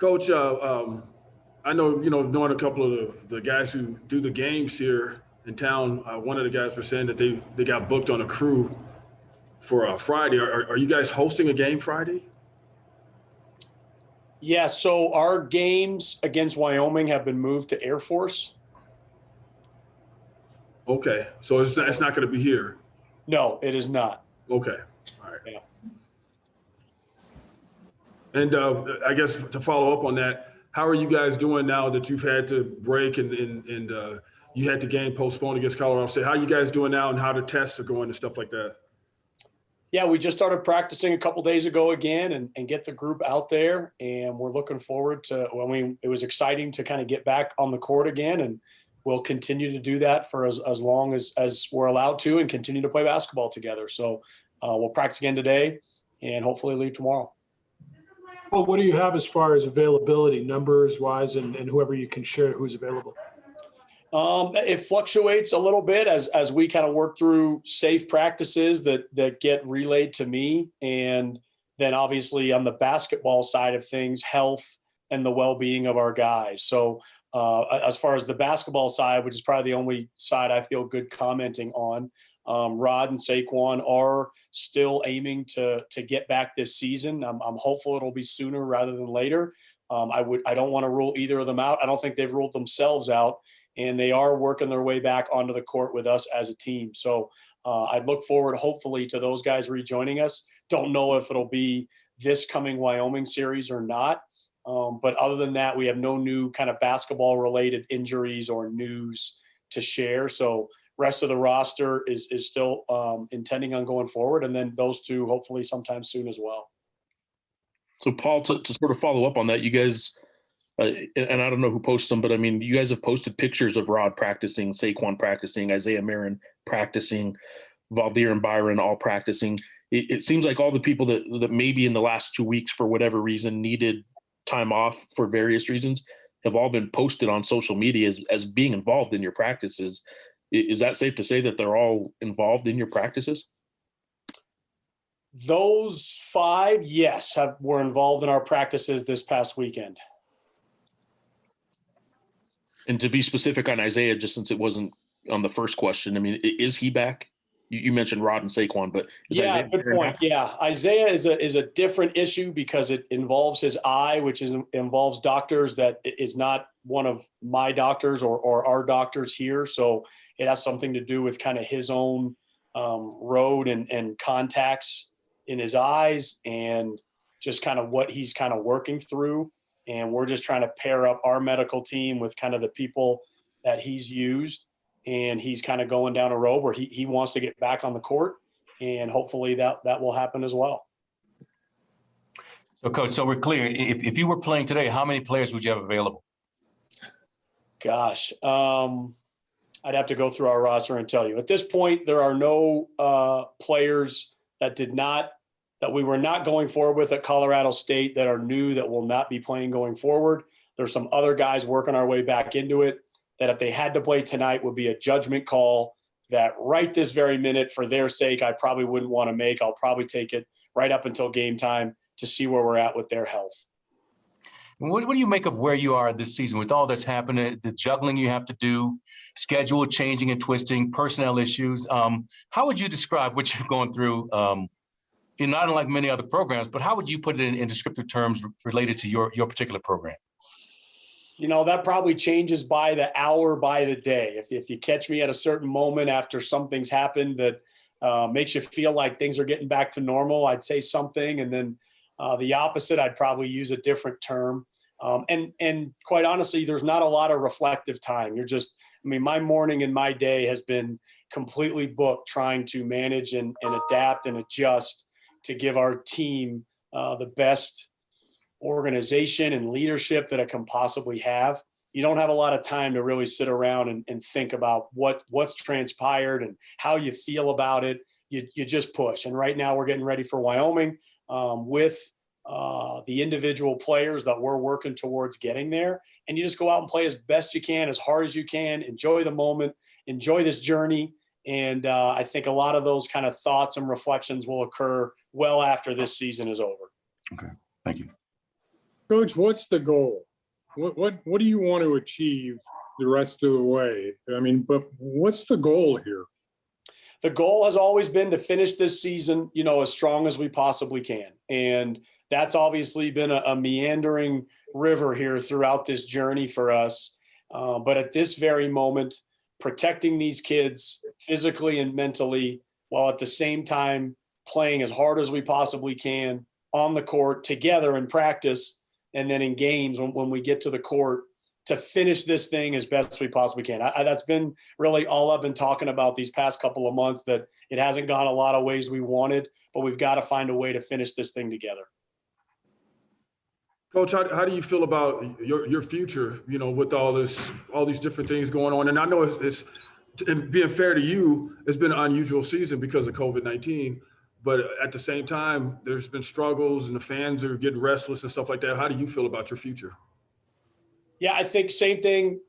Coach, I know, knowing a couple of the guys who do the games here in town, one of the guys was saying that they got booked on a crew for Friday. Are you guys hosting a game Friday? Yeah, so our games against Wyoming have been moved to Air Force. Okay, so it's not going to be here. No, it is not. Okay, all right. Yeah. And I guess to follow up on that, how are you guys doing now that you've had to break and you had the game postponed against Colorado State? How are you guys doing now, and how the tests are going and stuff like that? Yeah, we just started practicing a couple days ago again and get the group out there, and we're looking forward to. It was exciting to kind of get back on the court again, and we'll continue to do that for as long as we're allowed to, and continue to play basketball together. So we'll practice again today, and hopefully leave tomorrow. Well, what do you have as far as availability, numbers wise, and whoever you can share who's available? It fluctuates a little bit as we kind of work through safe practices that get relayed to me. And then obviously on the basketball side of things, health and the well-being of our guys. So as far as the basketball side, which is probably the only side I feel good commenting on, Rod and Saquon are still aiming to get back this season. I'm hopeful it'll be sooner rather than later. I don't want to rule either of them out. I don't think they've ruled themselves out, and they are working their way back onto the court with us as a team. So I look forward, hopefully, to those guys rejoining us. Don't know if it'll be this coming Wyoming series or not. But other than that, we have no new kind of basketball-related injuries or news to share. So rest of the roster is still intending on going forward, and then those two hopefully sometime soon as well. So, Paul, to sort of follow up on that, you guys and I don't know who posts them, but I mean, you guys have posted pictures of Rod practicing, Saquon practicing, Isaiah Marin practicing, Valdir and Byron all practicing. It seems like all the people that maybe in the last 2 weeks, for whatever reason, needed time off for various reasons, have all been posted on social media as being involved in your practices. Is that safe to say that they're all involved in your practices? Those 5, yes, were involved in our practices this past weekend. And to be specific on Isaiah, just since it wasn't on the first question, I mean, is he back? You mentioned Rod and Saquon, but Isaiah good point. Back? Yeah, Isaiah is a different issue because it involves his eye, which involves doctors that is not one of my doctors or our doctors here. So it has something to do with kind of his own road and contacts in his eyes and just kind of what he's kind of working through. And we're just trying to pair up our medical team with kind of the people that he's used. And he's kind of going down a road where he wants to get back on the court. And hopefully that will happen as well. So, Coach, so we're clear. If you were playing today, how many players would you have available? Gosh, I'd have to go through our roster and tell you. At this point, there are no players that we were not going forward with at Colorado State that are new that will not be playing going forward. There's some other guys working our way back into it that if they had to play tonight would be a judgment call that right this very minute for their sake I probably wouldn't want to make. I'll probably take it right up until game time to see where we're at with their health. What do you make of where you are this season with all that's happening, the juggling you have to do, schedule changing and twisting, personnel issues? How would you describe what you're going through? Not unlike many other programs, but how would you put it in descriptive terms related to your particular program? That probably changes by the hour, by the day. If you catch me at a certain moment after something's happened that makes you feel like things are getting back to normal, I'd say something. And then the opposite, I'd probably use a different term. And quite honestly, there's not a lot of reflective time. My morning and my day has been completely booked trying to manage and adapt and adjust to give our team the best organization and leadership that it can possibly have. You don't have a lot of time to really sit around and think about what's transpired and how you feel about it. You just push. And right now we're getting ready for Wyoming with the individual players that we're working towards getting there. And you just go out and play as best you can, as hard as you can, enjoy the moment, enjoy this journey. And I think a lot of those kind of thoughts and reflections will occur well after this season is over. Okay, thank you. Coach, what's the goal? What do you want to achieve the rest of the way? I mean, but what's the goal here? The goal has always been to finish this season, as strong as we possibly can. And that's obviously been a meandering river here throughout this journey for us. But at this very moment, protecting these kids physically and mentally, while at the same time playing as hard as we possibly can on the court together in practice, and then in games when we get to the court, to finish this thing as best we possibly can. That's been really all I've been talking about these past couple of months, that it hasn't gone a lot of ways we wanted, but we've got to find a way to finish this thing together. Coach, how do you feel about your future, with all these different things going on? And I know it's and being fair to you, it's been an unusual season because of COVID-19, but at the same time, there's been struggles and the fans are getting restless and stuff like that. How do you feel about your future? Yeah, I think same thing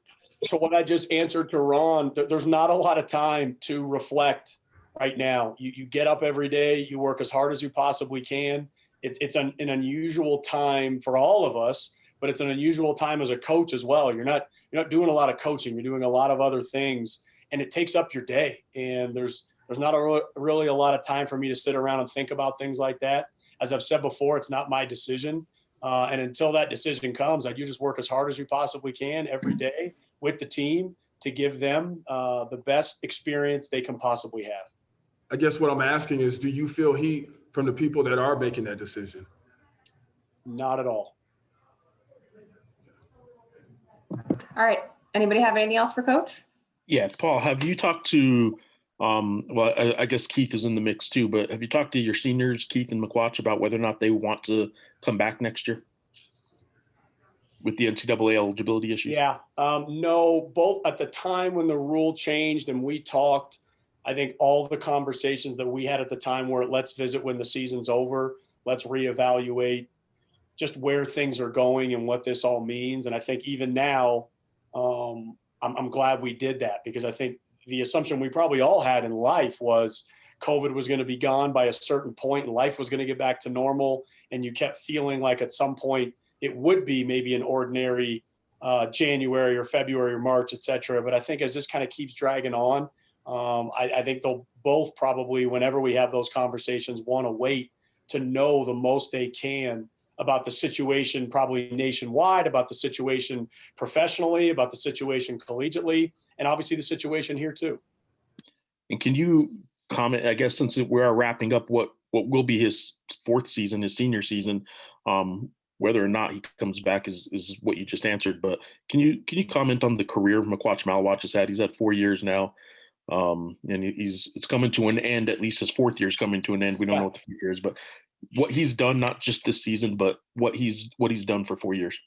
to what I just answered to Ron. There's not a lot of time to reflect right now. You get up every day, you work as hard as you possibly can. It's an unusual time for all of us, but it's an unusual time as a coach as well. You're not doing a lot of coaching. You're doing a lot of other things, and it takes up your day. And there's not really a lot of time for me to sit around and think about things like that. As I've said before, it's not my decision. And until that decision comes, you just work as hard as you possibly can every day with the team to give them the best experience they can possibly have. I guess what I'm asking is, do you feel heat from the people that are making that decision? Not at all. All right. Anybody have anything else for Coach? Yeah, Paul, have you talked to, well, I guess Keith is in the mix too, but have you talked to your seniors, Keith and McQuatch, about whether or not they want to come back next year with the NCAA eligibility issues? Yeah, no, both at the time when the rule changed and we talked, I think all the conversations that we had at the time were, let's visit when the season's over, let's reevaluate just where things are going and what this all means. And I think even now, I'm glad we did that, because I think the assumption we probably all had in life was COVID was going to be gone by a certain point and life was going to get back to normal. And you kept feeling like at some point it would be maybe an ordinary January or February or March, et cetera. But I think as this kind of keeps dragging on, I think they'll both probably, whenever we have those conversations, want to wait to know the most they can about the situation, probably nationwide, about the situation professionally, about the situation collegiately, and obviously the situation here too. And can you comment, I guess, since we are wrapping up what will be his fourth season, his senior season, whether or not he comes back is what you just answered. But can you comment on the career McQuatch Malwatch has had? He's had 4 years now. And it's coming to an end. At least his fourth year is coming to an end. We don't know what the future is, but what he's done, not just this season, but what he's done for 4 years.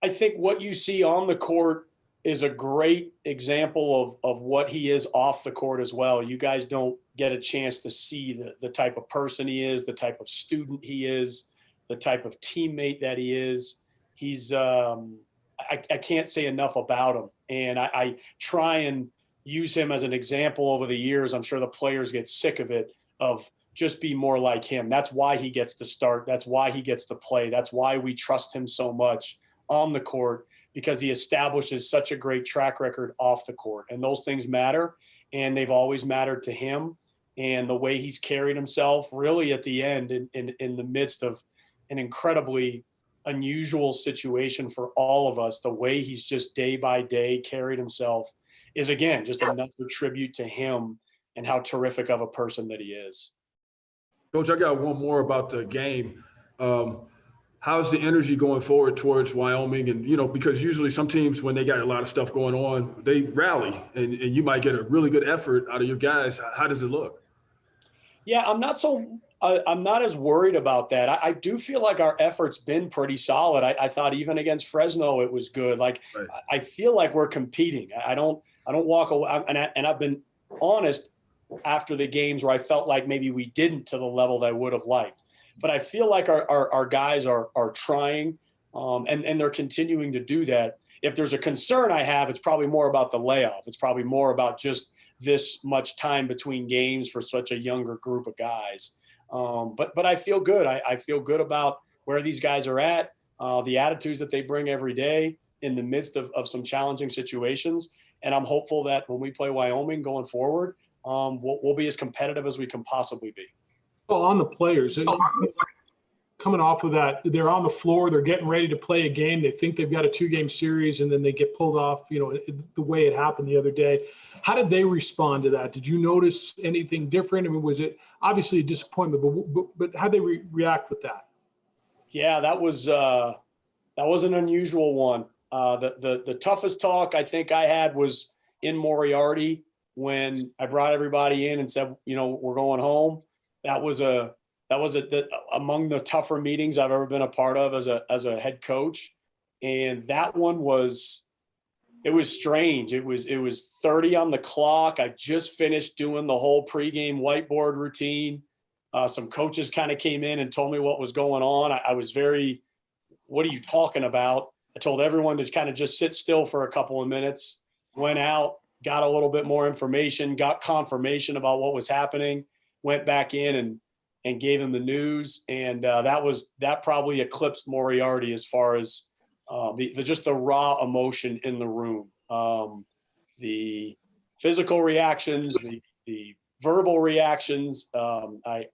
I think what you see on the court is a great example of what he is off the court as well. You guys don't get a chance to see the type of person he is, the type of student he is, the type of teammate that he is. He's I can't say enough about him. And I try and use him as an example over the years. I'm sure the players get sick of it, of just be more like him. That's why he gets to start. That's why he gets to play. That's why we trust him so much on the court, because he establishes such a great track record off the court. And those things matter, and they've always mattered to him. And the way he's carried himself really at the end in the midst of an incredibly unusual situation for all of us, the way he's just day by day carried himself is, again, just another tribute to him and how terrific of a person that he is. Coach, I got one more about the game. How's the energy going forward towards Wyoming? And, because usually some teams, when they got a lot of stuff going on, they rally and you might get a really good effort out of your guys. How does it look? Yeah, I'm not as worried about that. I do feel like our effort's been pretty solid. I thought even against Fresno, it was good. Like, right. I feel like we're competing. I don't walk away. And I've been honest after the games where I felt like maybe we didn't to the level that I would have liked. But I feel like our guys are trying, and they're continuing to do that. If there's a concern I have, it's probably more about the layoff. It's probably more about just this much time between games for such a younger group of guys. But I feel good. I feel good about where these guys are at. the attitudes that they bring every day in the midst of some challenging situations. And I'm hopeful that when we play Wyoming going forward, we'll be as competitive as we can possibly be. Well, on the players, coming off of that, they're on the floor, they're getting ready to play a game. They think they've got a 2-game series, and then they get pulled off, the way it happened the other day. How did they respond to that? Did you notice anything different? I mean, was it obviously a disappointment, but how did they react with that? Yeah, that was an unusual one. The toughest talk I think I had was in Moriarty when I brought everybody in and said, we're going home. That was among the tougher meetings I've ever been a part of as a head coach. And that one was strange. It was 30 on the clock. I just finished doing the whole pregame whiteboard routine. Some coaches kind of came in and told me what was going on. I was very, what are you talking about? I told everyone to kind of just sit still for a couple of minutes, went out, got a little bit more information, got confirmation about what was happening, went back in and gave them the news. And that probably eclipsed Moriarty as far as just the raw emotion in the room. The physical reactions, the verbal reactions, I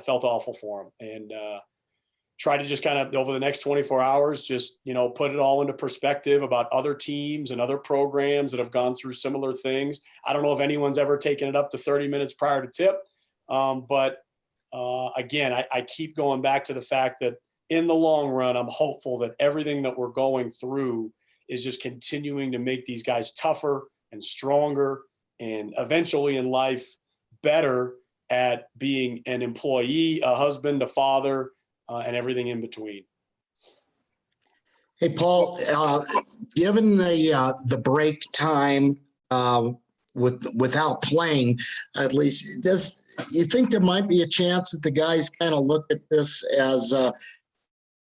felt awful for him, and try to just kind of over the next 24 hours, just, put it all into perspective about other teams and other programs that have gone through similar things. I don't know if anyone's ever taken it up to 30 minutes prior to tip. But again, I keep going back to the fact that in the long run, I'm hopeful that everything that we're going through is just continuing to make these guys tougher and stronger, and eventually in life better at being an employee, a husband, a father, and everything in between. Hey, Paul, given the break time without playing, at least, you think there might be a chance that the guys kind of look at this as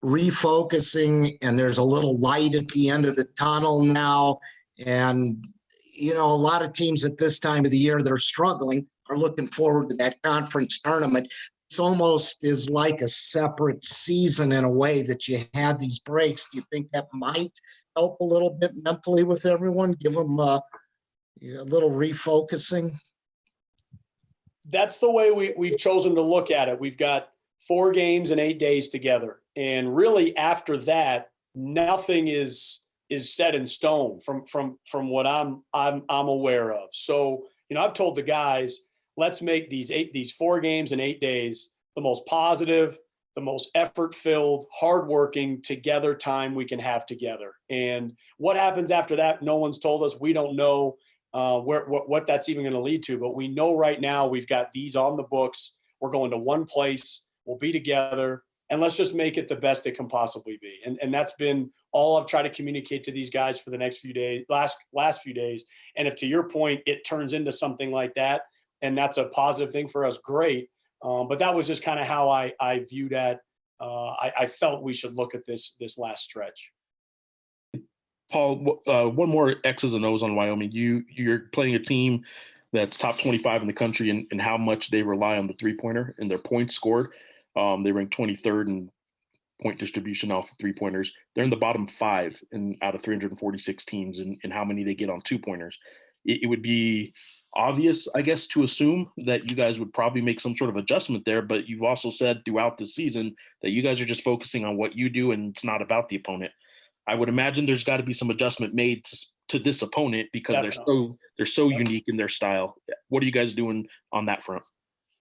refocusing, and there's a little light at the end of the tunnel now? And, a lot of teams at this time of the year that are struggling are looking forward to that conference tournament. It's almost is like a separate season in a way that you had these breaks. Do you think that might help a little bit mentally with everyone, give them a little refocusing? That's the way we've chosen to look at it. We've got 4 games in 8 days together. And really after that, nothing is set in stone from what I'm aware of. So, I've told the guys, let's make these 4 games in 8 days the most positive, the most effort-filled, hardworking together time we can have together. And what happens after that, no one's told us. We don't know what that's even going to lead to. But we know right now we've got these on the books. We're going to one place. We'll be together. And let's just make it the best it can possibly be. And that's been all I've tried to communicate to these guys for the next few days, last few days. And if, to your point, it turns into something like that, and that's a positive thing for us, great. But that was just kind of how I viewed that. I felt we should look at this last stretch. Paul, one more X's and O's on Wyoming. You're playing a team that's top 25 in the country and how much they rely on the three-pointer and their points scored. They rank 23rd in point distribution off of three-pointers. They're in the bottom 5 out of 346 teams in how many they get on two-pointers. It would be obvious, I guess, to assume that you guys would probably make some sort of adjustment there, but you've also said throughout the season that you guys are just focusing on what you do and it's not about the opponent. I would imagine there's got to be some adjustment made to this opponent because they're so unique in their style. What are you guys doing on that front?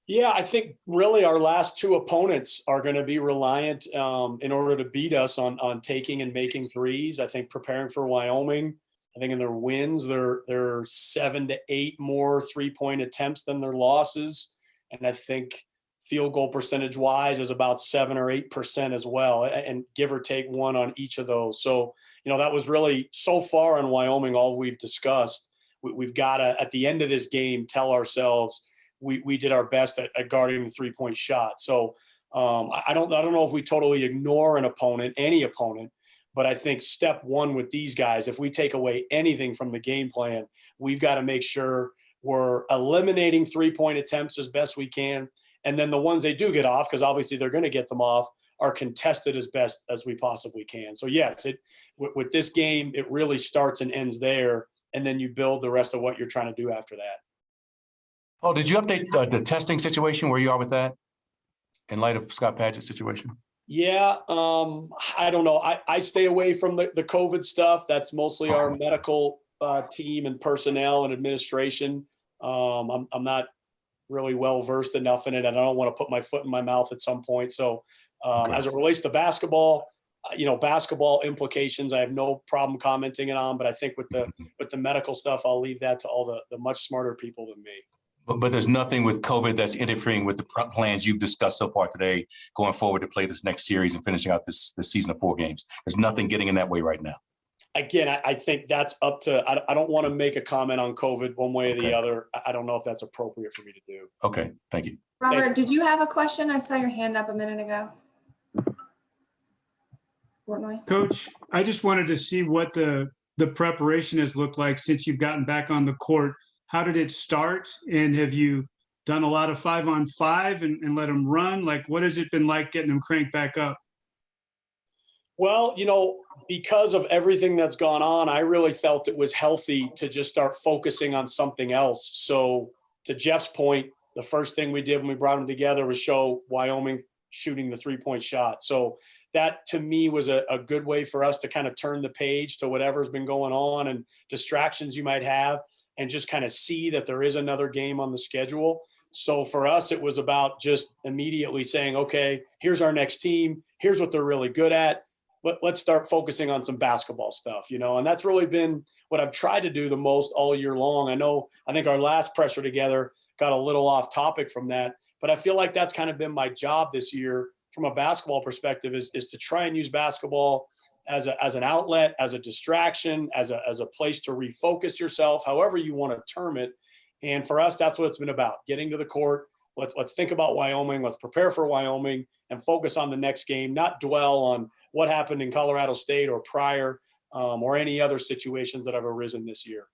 Yeah, I think really our last 2 opponents are going to be reliant in order to beat us on taking and making threes. I think preparing for Wyoming, I think in their wins, they're 7 to 8 more 3-point attempts than their losses. And I think field goal percentage wise is about 7 or 8% as well, and give or take 1 on each of those. So, that was really so far on Wyoming, all we've discussed. We've got to, at the end of this game, tell ourselves we did our best at guarding the 3-point shot. So I don't know if we totally ignore any opponent, but I think step 1 with these guys, if we take away anything from the game plan, we've got to make sure we're eliminating 3-point attempts as best we can. And then the ones they do get off, because obviously they're going to get them off, are contested as best as we possibly can. So yes, with this game, it really starts and ends there, and then you build the rest of what you're trying to do after that. Oh, did you update the testing situation, where you are with that in light of Scott Padgett's situation? Yeah, I don't know. I stay away from the COVID stuff. That's mostly our medical team and personnel and administration. I'm not really well versed enough in it, and I don't want to put my foot in my mouth at some point. So, as it relates to basketball, basketball implications, I have no problem commenting it on. But I think with the medical stuff, I'll leave that to all the much smarter people than me. But there's nothing with COVID that's interfering with the plans you've discussed so far today, going forward to play this next series and finishing out this season of 4 games. There's nothing getting in that way right now. Again, I think that's up to, I don't want to make a comment on COVID one way or the other. I don't know if that's appropriate for me to do. Okay, thank you. Robert, did you have a question? I saw your hand up a minute ago. Portnoy? Coach, I just wanted to see what the preparation has looked like since you've gotten back on the court. How did it start? And have you done a lot of 5-on-5 and let them run? Like, what has it been like getting them cranked back up? Well, because of everything that's gone on, I really felt it was healthy to just start focusing on something else. So to Jeff's point, the first thing we did when we brought them together was show Wyoming shooting the 3-point shot. So that to me was a good way for us to kind of turn the page to whatever's been going on and distractions you might have, and just kind of see that there is another game on the schedule. So for us, it was about just immediately saying, okay, here's our next team. Here's what they're really good at. Let's start focusing on some basketball stuff, and that's really been what I've tried to do the most all year long. I think our last pressure together got a little off topic from that, but I feel like that's kind of been my job this year from a basketball perspective is to try and use basketball as an outlet, as a distraction, as a place to refocus yourself, however you want to term it. And for us, that's what it's been about: getting to the court. Let's think about Wyoming. Let's prepare for Wyoming and focus on the next game, not dwell on what happened in Colorado State or prior, or any other situations that have arisen this year.